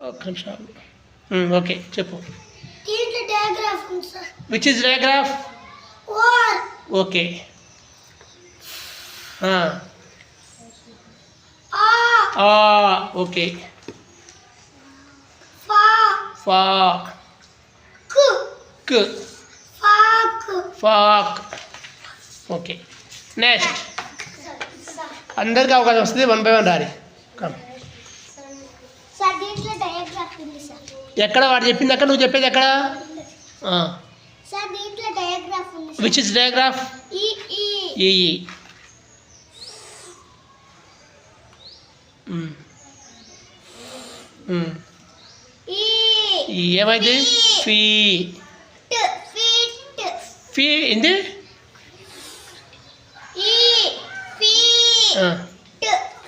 ఒక్క నిమిషం. ఓకే చెప్పు. దీంట్లో డయాగ్రాఫ్ ఉంది సార్. Which is digraph? ఓర్. ఓకే. ఆ. ఓకే. ఫా. ఫా. కు. కు. ఫాక్. ఫాక్. Okay next. అందరికీ అవకాశం వస్తుంది, 1 by 1 రారి. సార్ దీంట్లో డయాగ్రాఫ్ ఉంది సార్. ఎక్కడ వాడు చెప్పింది ఎక్కడ, నువ్వు చెప్పేది ఎక్కడ? సార్ దీంట్లో డయాగ్రాఫ్ ఉంది. Which is digraph? ఈ ఈ ఈ. ఏమైంది? ఫీ. ఫీట్. ఫీ ఏంది? ఈ ఫీ.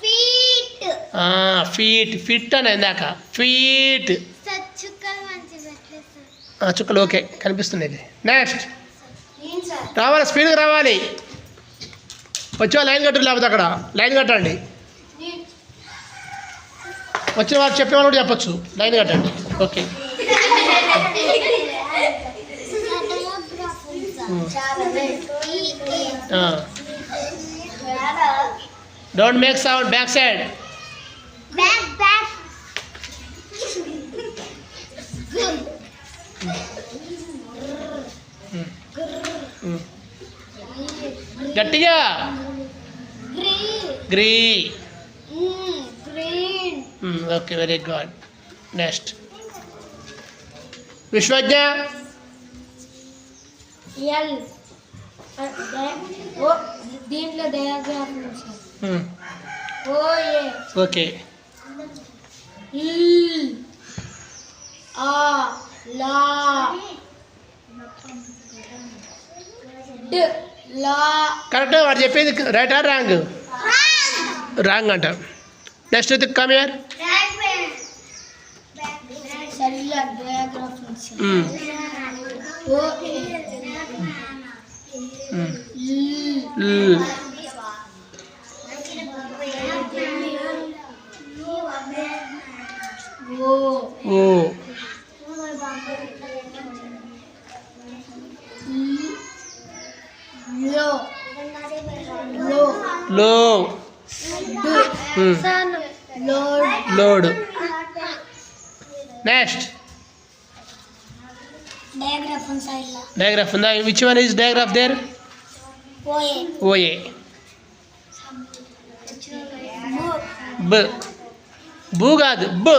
ఫీట్. ఫీట్. ఫిట్ అని ఇందాక ఫీట్. సార్ చుక్కలు మంచి పెట్టలేదు సార్. చుక్కలు ఓకే కనిపిస్తుంది. Next sir. రావాలి, స్పీడ్గా రావాలి. వచ్చే లైన్ కట్టు, లేకపోతే అక్కడ లైన్ కట్టండి. వచ్చిన వాళ్ళు చెప్పే వాళ్ళు కూడా చెప్పచ్చు, లైన్ కట్టండి. Okay. Don't make sound. Back side. Back back. గట్టిగా. గ్రీ. Green. Okay very good. Next Vishwagna. L. ఓ దీంట్లో డయాగ్రాఫ్ ఉంది సార్. ఓ ఏ. ఓకే. ఈ ఆ లా డ్ లా. కరెక్ట్. వాడు చెప్పేది రైట్ ఆర్ రాంగ్? రాంగ్ అంట. నెక్స్ట్ అయితే కమ్ హియర్. సార్ ఇలా డయాగ్రాఫ్ ఉంది సార్. ఓ ఏ. ఓ. లో. లో. లో. లోడ్. లోడ్. నెక్స్ట్ డయాగ్రాఫ్ ఉంది సార్. ఇలా డయాగ్రాఫ్ ఉందా? Which one is digraph there? ఓఏ. ఓఏ. బ. బూ కాదు, బ.